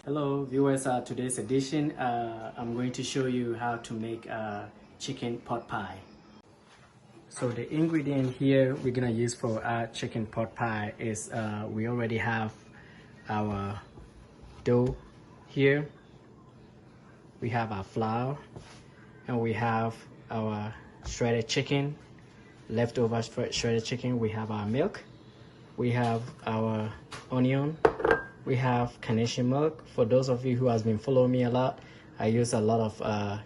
Hello viewers, today's edition I'm going to show you how to make chicken pot pie. So the ingredient here we're gonna use for our chicken pot pie is we already have our dough here, we have our flour, and we have our shredded chicken, leftover shredded chicken, we have our milk, we have our onion, we have carnation milk. For those of you who has been following me a lot, I use a lot of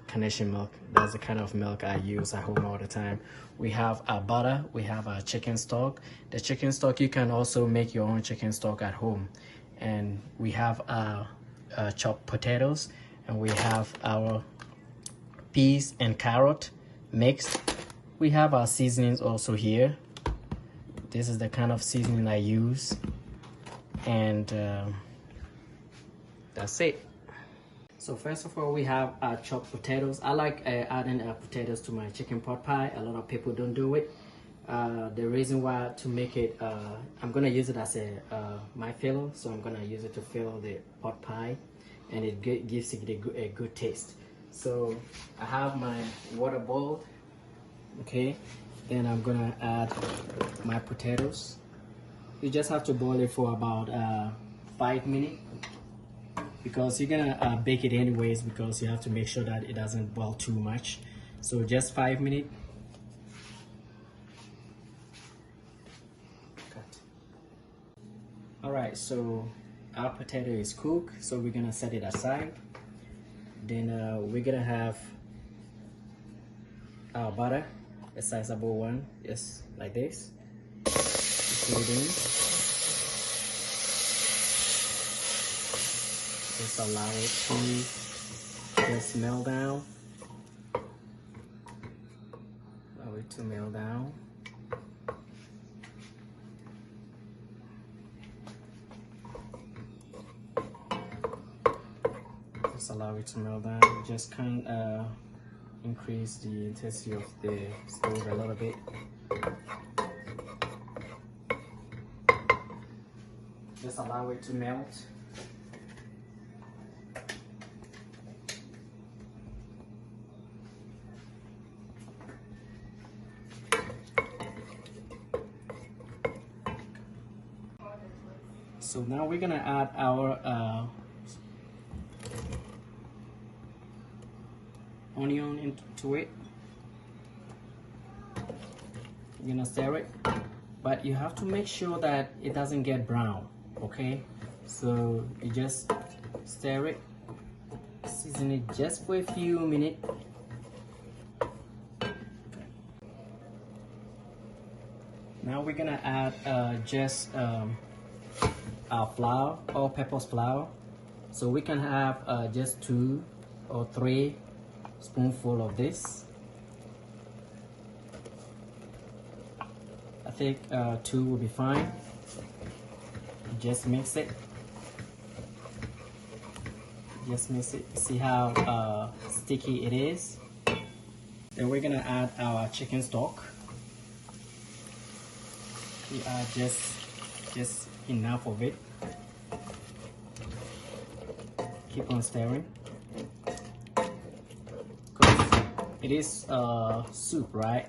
carnation milk. That's the kind of milk I use at home all the time. We have our butter, we have our chicken stock. The chicken stock, you can also make your own chicken stock at home. And we have our chopped potatoes, and we have our peas and carrot mixed. We have our seasonings also here. This is the kind of seasoning I use, and that's it. So first of all, we have our chopped potatoes. I like adding potatoes to my chicken pot pie. A lot of people don't do it. The reason why to make it, I'm gonna use it as a my filler, so I'm gonna use it to fill the pot pie, and it gives it a good taste. So I have my water boiled, okay, then I'm gonna add my potatoes. You just have to boil it for about 5 minutes, because you're gonna bake it anyways, because you have to make sure that it doesn't boil too much. So just 5 minutes. All right, so our potato is cooked, so we're gonna set it aside. Then we're gonna have our butter, a sizable one, just like this. Put it in. Just allow it to just melt down. Allow it to melt down. Just allow it to melt down. Just kind of increase the intensity of the stove a little bit. Just allow it to melt. So now we're gonna add our onion into it. We're gonna stir it, but you have to make sure that it doesn't get brown, okay? So you just stir it, season it just for a few minutes. Now we're gonna add just our flour, all-purpose flour. So we can have just 2 or 3 spoonful of this. I think 2 will be fine. Just mix it. Just mix it. See how sticky it is. Then we're gonna add our chicken stock. We add just enough of it. Keep on stirring. It is soup, right?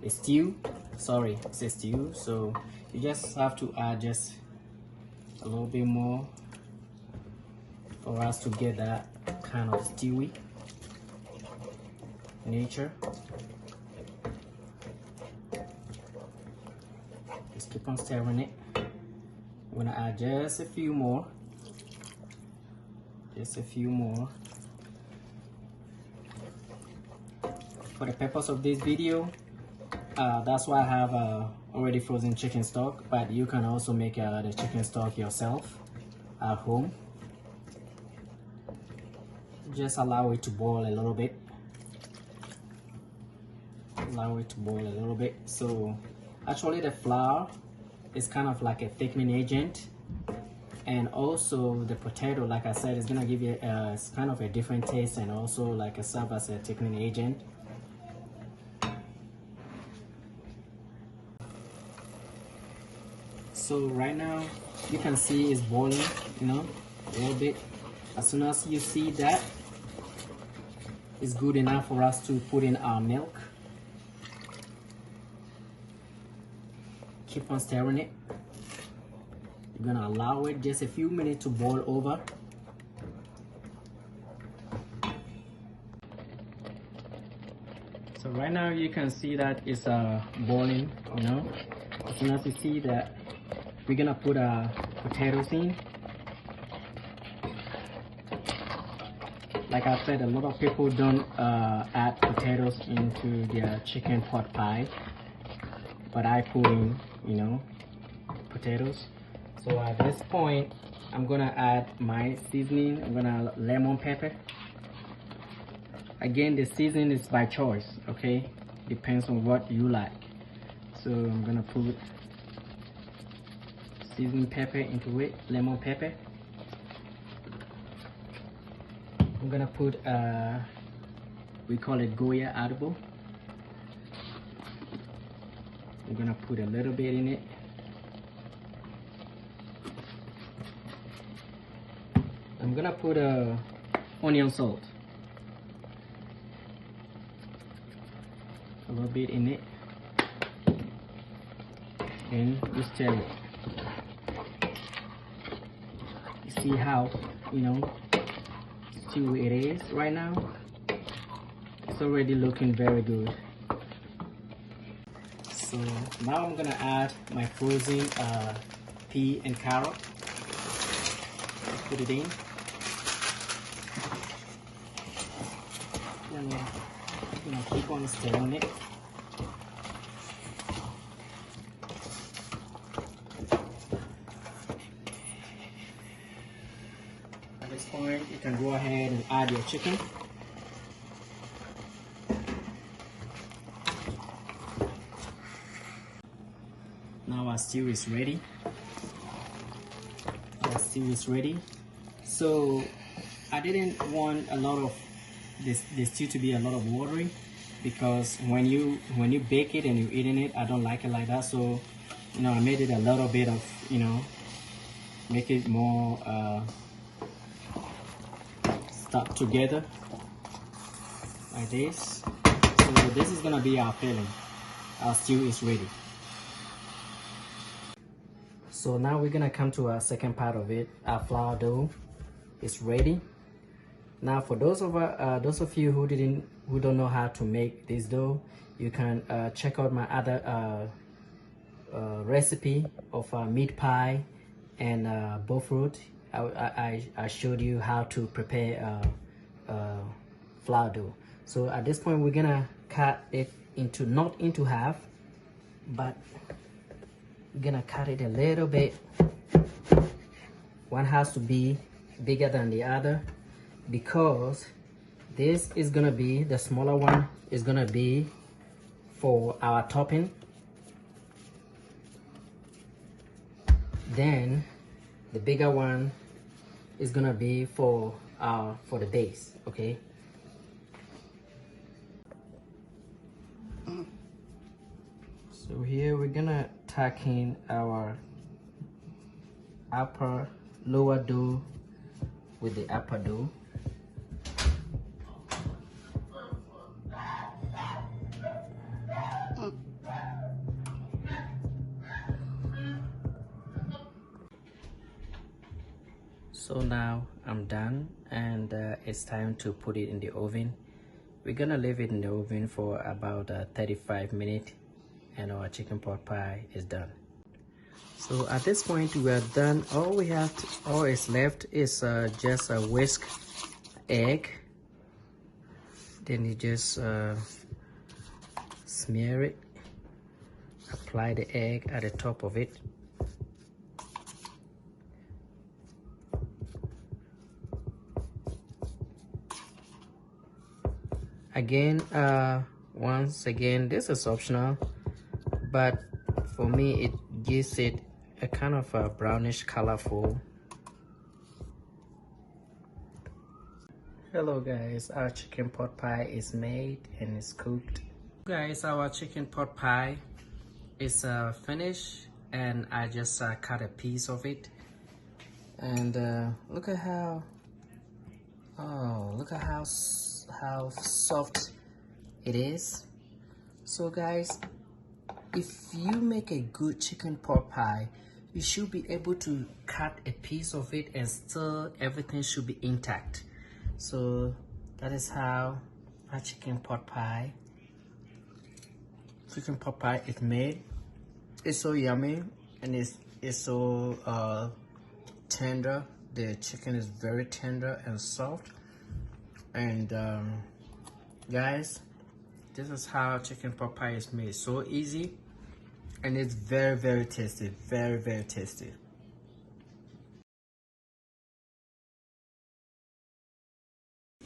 A stew. Sorry, it's a stew. So you just have to add just a little bit more for us to get that kind of stewy nature. Just keep on stirring it. I'm gonna add just a few more. Just a few more. For the purpose of this video, that's why I have already frozen chicken stock, but you can also make the chicken stock yourself at home. Just allow it to boil a little bit. Allow it to boil a little bit. So actually the flour is kind of like a thickening agent, and also the potato, like I said, is gonna give you it's kind of a different taste, and also like a serve as a thickening agent. So right now you can see it's boiling, you know, a little bit. As soon as you see that, it's good enough for us to put in our milk. Keep on stirring it. You're gonna allow it just a few minutes to boil over. So right now you can see that it's boiling, you know. As soon as you see that, we're gonna put potatoes in. Like I said, a lot of people don't add potatoes into their chicken pot pie, but I put in, you know, potatoes. So at this point, I'm gonna add my seasoning. I'm gonna lemon pepper. Again, the seasoning is by choice, okay? Depends on what you like. So I'm gonna put seasoning pepper into it, lemon pepper. I'm gonna put we call it Goya adobo. I'm gonna put a little bit in it. I'm gonna put onion salt, a little bit in it, and you stir it. You see how, you know, stewy it is right now? It's already looking very good. So now I'm gonna add my frozen pea and carrot. Put it in. And keep on stirring it. At this point, you can go ahead and add your chicken. Now our stew is ready. Our stew is ready. So I didn't want a lot of this stew to be a lot of watery, because when you bake it and you're eating it, I don't like it like that. So, you know, I made it a little bit of, you know, make it more stuck together like this. So this is gonna be our filling. Our stew is ready. So now we're gonna come to our second part of it. Our flour dough is ready. Now, for those of you who don't know how to make this dough, you can check out my other recipe of meat pie and bowfruit. I showed you how to prepare flour dough. So at this point, we're gonna cut it into, not into half, but we're gonna cut it a little bit. One has to be bigger than the other, because this is gonna be, the smaller one is gonna be for our topping. Then the bigger one is gonna be for the base, okay? So here we're gonna tack in our lower dough with the upper dough. So now I'm done, and it's time to put it in the oven. We're gonna leave it in the oven for about 35 minutes, and our chicken pot pie is done. So at this point we are done. All is left is just a whisk egg. Then you just smear it, apply the egg at the top of it. Again, once again, this is optional, but for me it gives it a kind of a brownish colorful. Hello guys, our chicken pot pie is made and it's cooked. Guys, our chicken pot pie is finished, and I just cut a piece of it, and look at how Oh, look at how soft it is. So guys, if you make a good chicken pot pie, you should be able to cut a piece of it and still everything should be intact. So that is how our chicken pot pie is made. It's so yummy, and it's so tender. The chicken is very tender and soft. And guys, this is how chicken pot pie is made. So easy, and it's very tasty. Very tasty.